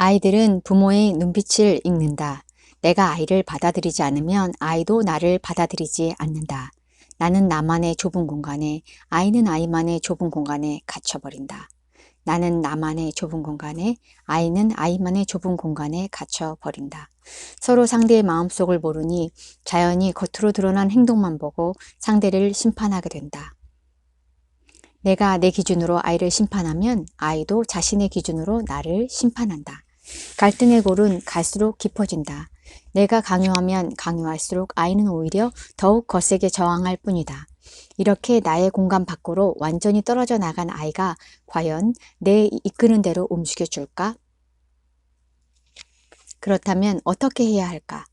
아이들은 부모의 눈빛을 읽는다. 내가 아이를 받아들이지 않으면 아이도 나를 받아들이지 않는다. 나는 나만의 좁은 공간에, 아이는 아이만의 좁은 공간에 갇혀버린다. 나는 나만의 좁은 공간에, 아이는 아이만의 좁은 공간에 갇혀버린다. 서로 상대의 마음속을 모르니 자연히 겉으로 드러난 행동만 보고 상대를 심판하게 된다. 내가 내 기준으로 아이를 심판하면 아이도 자신의 기준으로 나를 심판한다. 갈등의 골은 갈수록 깊어진다. 내가 강요하면 강요할수록 아이는 오히려 더욱 거세게 저항할 뿐이다. 이렇게 나의 공간 밖으로 완전히 떨어져 나간 아이가 과연 내 이끄는 대로 움직여줄까? 그렇다면 어떻게 해야 할까?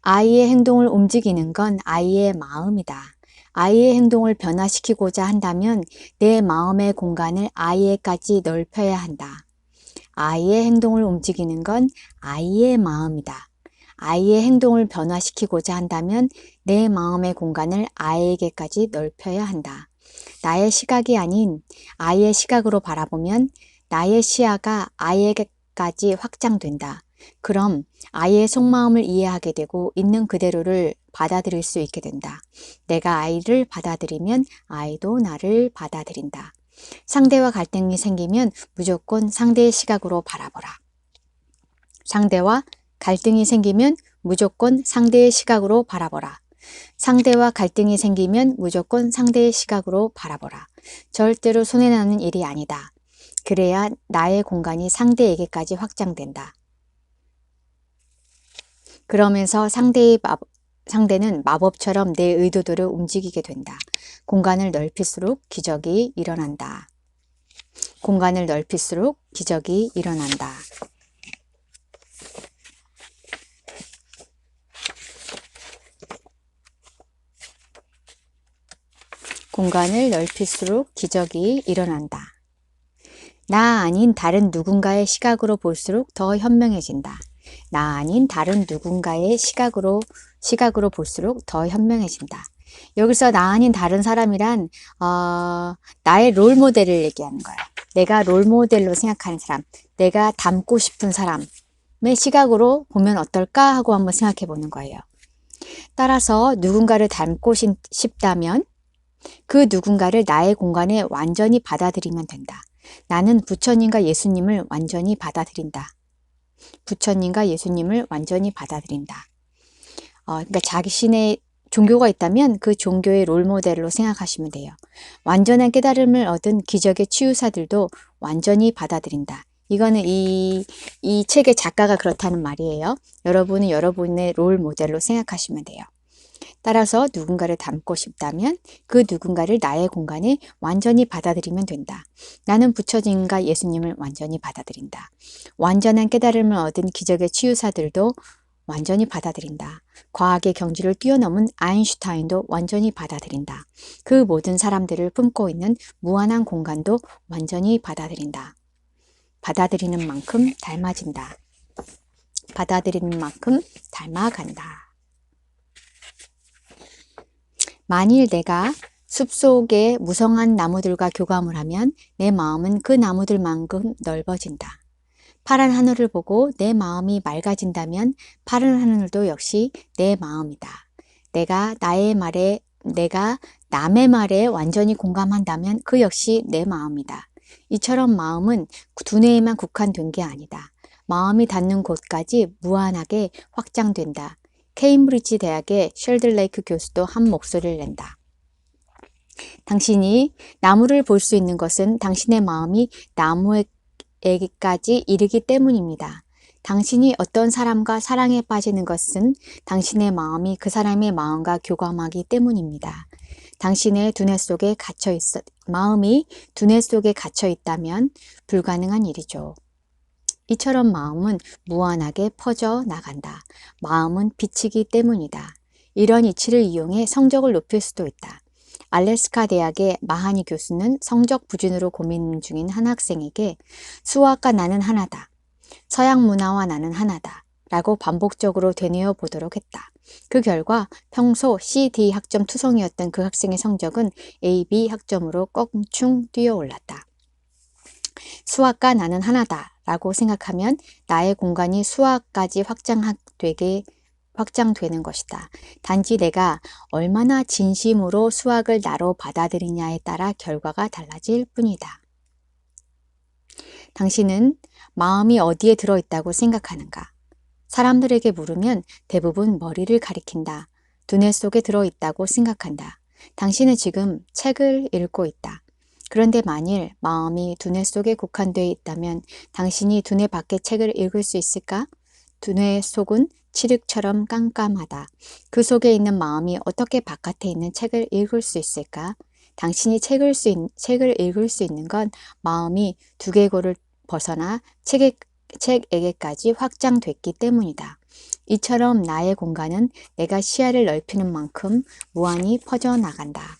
아이의 행동을 움직이는 건 아이의 마음이다. 아이의 행동을 변화시키고자 한다면 내 마음의 공간을 아이에까지 넓혀야 한다. 아이의 행동을 움직이는 건 아이의 마음이다. 아이의 행동을 변화시키고자 한다면 내 마음의 공간을 아이에게까지 넓혀야 한다. 나의 시각이 아닌 아이의 시각으로 바라보면 나의 시야가 아이에게까지 확장된다. 그럼 아이의 속마음을 이해하게 되고 있는 그대로를 받아들일 수 있게 된다. 내가 아이를 받아들이면 아이도 나를 받아들인다. 상대와 갈등이 생기면 무조건 상대의 시각으로 바라보라. 상대와 갈등이 생기면 무조건 상대의 시각으로 바라보라. 상대와 갈등이 생기면 무조건 상대의 시각으로 바라보라. 절대로 손해나는 일이 아니다. 그래야 나의 공간이 상대에게까지 확장된다. 그러면서 상대는 마법처럼 내 의도대로 움직이게 된다. 공간을 넓힐수록 기적이 일어난다. 공간을 넓힐수록 기적이 일어난다. 공간을 넓힐수록 기적이 일어난다. 나 아닌 다른 누군가의 시각으로 볼수록 더 현명해진다. 나 아닌 다른 누군가의 시각으로 볼수록 더 현명해진다. 여기서 나 아닌 다른 사람이란 나의 롤모델을 얘기하는 거야. 내가 롤모델로 생각하는 사람, 내가 닮고 싶은 사람의 시각으로 보면 어떨까 하고 한번 생각해 보는 거예요. 따라서 누군가를 닮고 싶다면 그 누군가를 나의 공간에 완전히 받아들이면 된다. 나는 부처님과 예수님을 완전히 받아들인다. 부처님과 예수님을 완전히 받아들인다. 그러니까 자신의 종교가 있다면 그 종교의 롤모델로 생각하시면 돼요. 완전한 깨달음을 얻은 기적의 치유사들도 완전히 받아들인다. 이거는 이 책의 작가가 그렇다는 말이에요. 여러분은 여러분의 롤모델로 생각하시면 돼요. 따라서 누군가를 닮고 싶다면 그 누군가를 나의 공간에 완전히 받아들이면 된다. 나는 부처님과 예수님을 완전히 받아들인다. 완전한 깨달음을 얻은 기적의 치유사들도 완전히 받아들인다. 과학의 경지를 뛰어넘은 아인슈타인도 완전히 받아들인다. 그 모든 사람들을 품고 있는 무한한 공간도 완전히 받아들인다. 받아들이는 만큼 닮아진다. 받아들이는 만큼 닮아간다. 만일 내가 숲속의 무성한 나무들과 교감을 하면 내 마음은 그 나무들만큼 넓어진다. 파란 하늘을 보고 내 마음이 맑아진다면 파란 하늘도 역시 내 마음이다. 내가 남의 말에 완전히 공감한다면 그 역시 내 마음이다. 이처럼 마음은 두뇌에만 국한된 게 아니다. 마음이 닿는 곳까지 무한하게 확장된다. 케임브리지 대학의 쉘들레이크 교수도 한 목소리를 낸다. 당신이 나무를 볼 수 있는 것은 당신의 마음이 나무에게까지 이르기 때문입니다. 당신이 어떤 사람과 사랑에 빠지는 것은 당신의 마음이 그 사람의 마음과 교감하기 때문입니다. 당신의 마음이 두뇌 속에 갇혀 있다면 불가능한 일이죠. 이처럼 마음은 무한하게 퍼져 나간다. 마음은 빛이기 때문이다. 이런 이치를 이용해 성적을 높일 수도 있다. 알래스카 대학의 마하니 교수는 성적 부진으로 고민 중인 한 학생에게 수학과 나는 하나다. 서양 문화와 나는 하나다. 라고 반복적으로 되뇌어 보도록 했다. 그 결과 평소 CD 학점 투성이었던 그 학생의 성적은 AB 학점으로 껑충 뛰어올랐다. 수학과 나는 하나다 라고 생각하면 나의 공간이 수학까지 확장되는 것이다. 단지 내가 얼마나 진심으로 수학을 나로 받아들이냐에 따라 결과가 달라질 뿐이다. 당신은 마음이 어디에 들어있다고 생각하는가? 사람들에게 물으면 대부분 머리를 가리킨다. 두뇌 속에 들어있다고 생각한다. 당신은 지금 책을 읽고 있다. 그런데 만일 마음이 두뇌 속에 국한되어 있다면 당신이 두뇌 밖의 책을 읽을 수 있을까? 두뇌 속은 칠흑처럼 깜깜하다. 그 속에 있는 마음이 어떻게 바깥에 있는 책을 읽을 수 있을까? 당신이 책을 읽을 수 있는 건 마음이 두개골을 벗어나 책에게까지 확장됐기 때문이다. 이처럼 나의 공간은 내가 시야를 넓히는 만큼 무한히 퍼져나간다.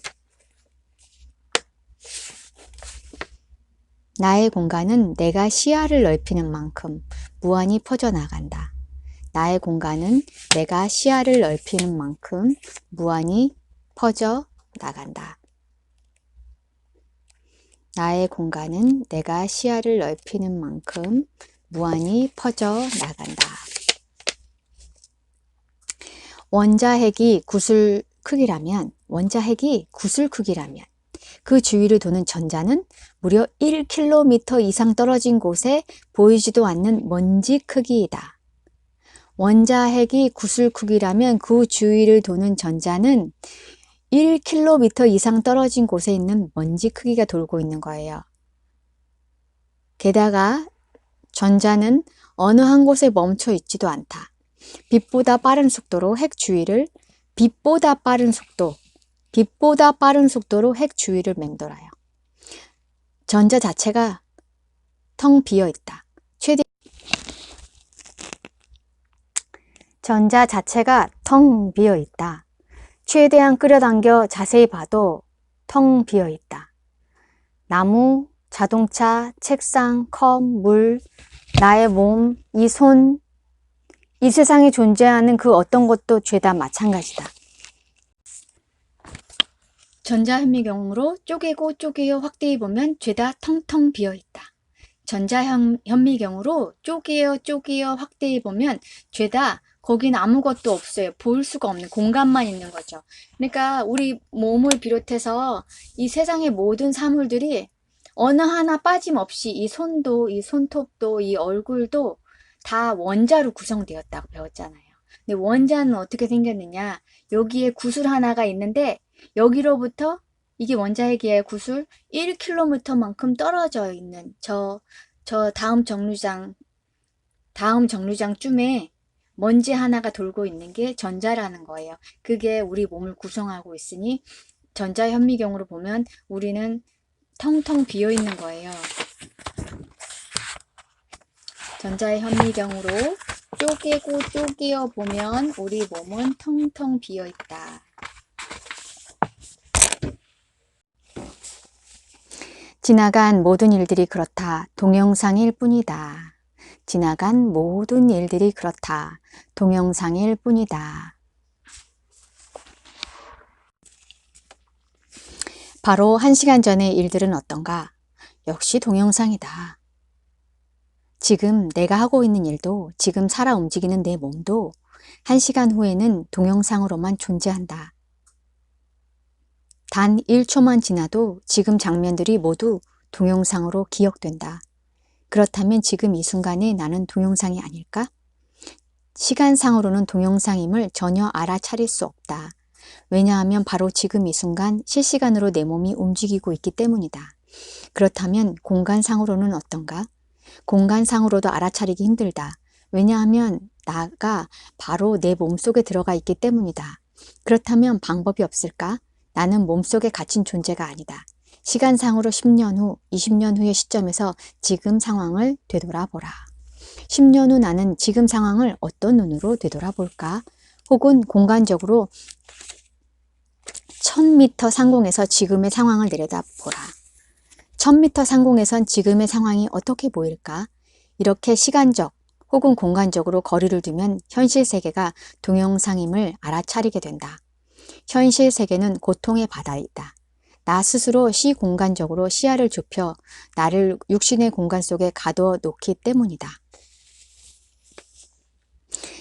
나의 공간은 내가 시야를 넓히는 만큼 무한히 퍼져나간다. 나의 공간은 내가 시야를 넓히는 만큼 무한히 퍼져나간다. 나의 공간은 내가 시야를 넓히는 만큼 무한히 퍼져나간다. 원자핵이 구슬 크기라면 그 주위를 도는 전자는 무려 1km 이상 떨어진 곳에 보이지도 않는 먼지 크기이다. 원자핵이 구슬 크기라면 그 주위를 도는 전자는 1km 이상 떨어진 곳에 있는 먼지 크기가 돌고 있는 거예요. 게다가 전자는 어느 한 곳에 멈춰 있지도 않다. 빛보다 빠른 속도로 핵 주위를 맴돌아요. 전자 자체가 텅 비어 있다. 최대한 끌어당겨 자세히 봐도 텅 비어 있다. 나무, 자동차, 책상, 컵, 물, 나의 몸, 이 손, 이 세상에 존재하는 그 어떤 것도 죄다 마찬가지다. 전자현미경으로 쪼개어 확대해 보면 죄다 텅텅 비어 있다. 전자현미경으로 쪼개어 확대해 보면 죄다 거기는 아무것도 없어요. 보일 수가 없는 공간만 있는 거죠. 그러니까 우리 몸을 비롯해서 이 세상의 모든 사물들이 어느 하나 빠짐없이 이 손도, 이 손톱도, 이 얼굴도 다 원자로 구성되었다고 배웠잖아요. 근데 원자는 어떻게 생겼느냐? 여기에 구슬 하나가 있는데 여기로부터 이게 원자핵이에요. 구슬 1km만큼 떨어져 있는 저 다음 정류장쯤에 먼지 하나가 돌고 있는 게 전자라는 거예요. 그게 우리 몸을 구성하고 있으니 전자현미경으로 보면 우리는 텅텅 비어 있는 거예요. 전자현미경으로 쪼개어 보면 우리 몸은 텅텅 비어 있다. 지나간 모든 일들이 그렇다. 동영상일 뿐이다. 지나간 모든 일들이 그렇다. 동영상일 뿐이다. 바로 1시간 전의 일들은 어떤가? 역시 동영상이다. 지금 내가 하고 있는 일도, 지금 살아 움직이는 내 몸도 1시간 후에는 동영상으로만 존재한다. 단 1초만 지나도 지금 장면들이 모두 동영상으로 기억된다. 그렇다면 지금 이 순간에 나는 동영상이 아닐까? 시간상으로는 동영상임을 전혀 알아차릴 수 없다. 왜냐하면 바로 지금 이 순간 실시간으로 내 몸이 움직이고 있기 때문이다. 그렇다면 공간상으로는 어떤가? 공간상으로도 알아차리기 힘들다. 왜냐하면 나가 바로 내 몸속에 들어가 있기 때문이다. 그렇다면 방법이 없을까? 나는 몸속에 갇힌 존재가 아니다. 시간상으로 10년 후, 20년 후의 시점에서 지금 상황을 되돌아보라. 10년 후 나는 지금 상황을 어떤 눈으로 되돌아볼까? 혹은 공간적으로 1000m 상공에서 지금의 상황을 내려다보라. 1000m 상공에선 지금의 상황이 어떻게 보일까? 이렇게 시간적 혹은 공간적으로 거리를 두면 현실 세계가 동영상임을 알아차리게 된다. 현실 세계는 고통의 바다이다. 나 스스로 시공간적으로 시야를 좁혀 나를 육신의 공간 속에 가두어 놓기 때문이다.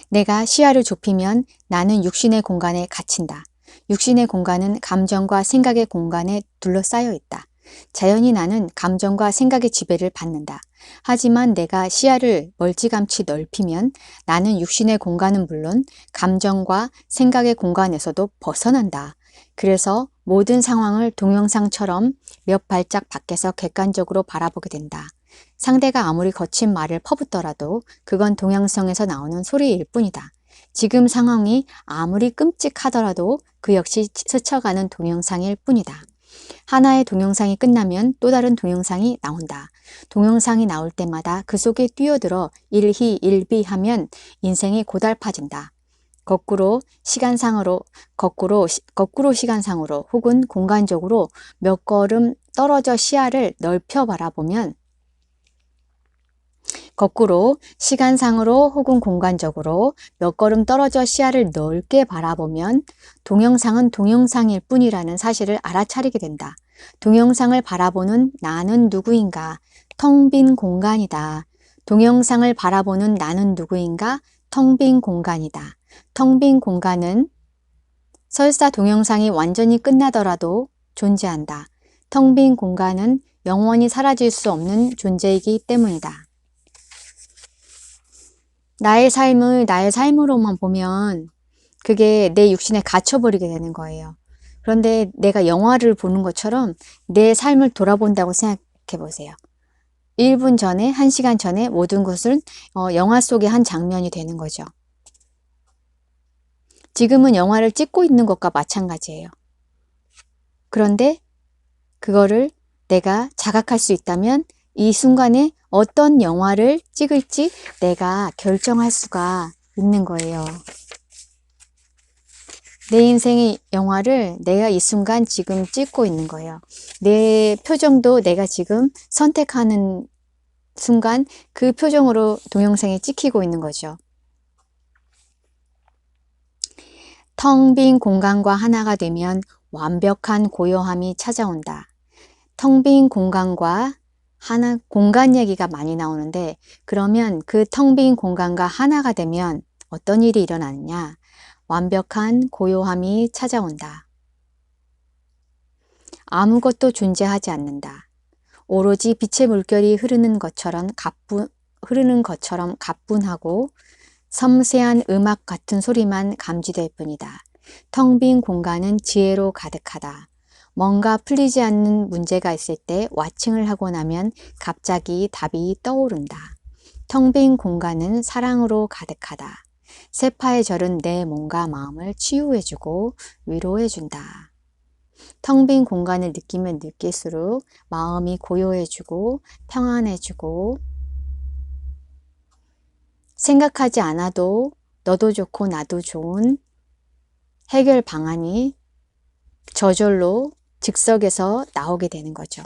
내가 시야를 좁히면 나는 육신의 공간에 갇힌다. 육신의 공간은 감정과 생각의 공간에 둘러싸여 있다. 자연히 나는 감정과 생각의 지배를 받는다. 하지만 내가 시야를 멀찌감치 넓히면 나는 육신의 공간은 물론 감정과 생각의 공간에서도 벗어난다. 그래서 모든 상황을 동영상처럼 몇 발짝 밖에서 객관적으로 바라보게 된다. 상대가 아무리 거친 말을 퍼붓더라도 그건 동영상에서 나오는 소리일 뿐이다. 지금 상황이 아무리 끔찍하더라도 그 역시 스쳐가는 동영상일 뿐이다. 하나의 동영상이 끝나면 또 다른 동영상이 나온다. 동영상이 나올 때마다 그 속에 뛰어들어 일희일비하면 인생이 고달파진다. 거꾸로 시간상으로 혹은 공간적으로 몇 걸음 떨어져 시야를 넓혀 바라보면 거꾸로 시간상으로 혹은 공간적으로 몇 걸음 떨어져 시야를 넓게 바라보면 동영상은 동영상일 뿐이라는 사실을 알아차리게 된다. 동영상을 바라보는 나는 누구인가? 텅 빈 공간이다. 동영상을 바라보는 나는 누구인가? 텅 빈 공간이다. 텅 빈 공간은 설사 동영상이 완전히 끝나더라도 존재한다. 텅 빈 공간은 영원히 사라질 수 없는 존재이기 때문이다. 나의 삶을 나의 삶으로만 보면 그게 내 육신에 갇혀버리게 되는 거예요. 그런데 내가 영화를 보는 것처럼 내 삶을 돌아본다고 생각해 보세요. 1분 전에, 1시간 전에 모든 것은 영화 속의 한 장면이 되는 거죠. 지금은 영화를 찍고 있는 것과 마찬가지예요. 그런데 그거를 내가 자각할 수 있다면 이 순간에 어떤 영화를 찍을지 내가 결정할 수가 있는 거예요. 내 인생의 영화를 내가 이 순간 지금 찍고 있는 거예요. 내 표정도 내가 지금 선택하는 순간 그 표정으로 동영상에 찍히고 있는 거죠. 텅 빈 공간과 하나가 되면 완벽한 고요함이 찾아온다. 텅 빈 공간과 공간 얘기가 많이 나오는데 그러면 그 텅 빈 공간과 하나가 되면 어떤 일이 일어나느냐? 완벽한 고요함이 찾아온다. 아무것도 존재하지 않는다. 오로지 빛의 물결이 흐르는 것처럼 가뿐하고 섬세한 음악 같은 소리만 감지될 뿐이다. 텅 빈 공간은 지혜로 가득하다. 뭔가 풀리지 않는 문제가 있을 때 와칭을 하고 나면 갑자기 답이 떠오른다. 텅 빈 공간은 사랑으로 가득하다. 세파에 절은 내 몸과 마음을 치유해주고 위로해준다. 텅 빈 공간을 느끼면 느낄수록 마음이 고요해지고 평안해지고 생각하지 않아도 너도 좋고 나도 좋은 해결 방안이 저절로 즉석에서 나오게 되는 거죠.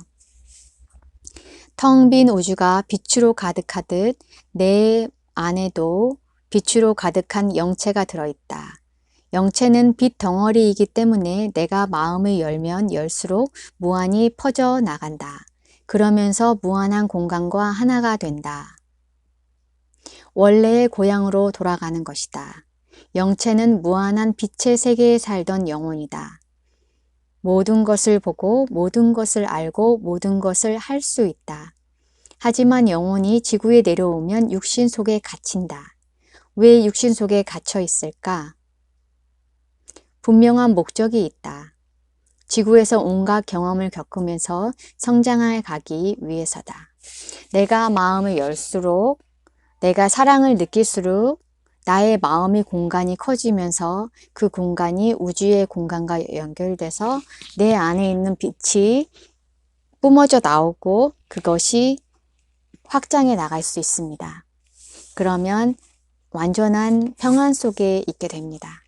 텅 빈 우주가 빛으로 가득하듯 내 안에도 빛으로 가득한 영체가 들어있다. 영체는 빛 덩어리이기 때문에 내가 마음을 열면 열수록 무한히 퍼져 나간다. 그러면서 무한한 공간과 하나가 된다. 원래의 고향으로 돌아가는 것이다. 영체는 무한한 빛의 세계에 살던 영혼이다. 모든 것을 보고 모든 것을 알고 모든 것을 할 수 있다. 하지만 영혼이 지구에 내려오면 육신 속에 갇힌다. 왜 육신 속에 갇혀 있을까? 분명한 목적이 있다. 지구에서 온갖 경험을 겪으면서 성장해 가기 위해서다. 내가 마음을 열수록 내가 사랑을 느낄수록 나의 마음의 공간이 커지면서 그 공간이 우주의 공간과 연결돼서 내 안에 있는 빛이 뿜어져 나오고 그것이 확장해 나갈 수 있습니다. 그러면 완전한 평안 속에 있게 됩니다.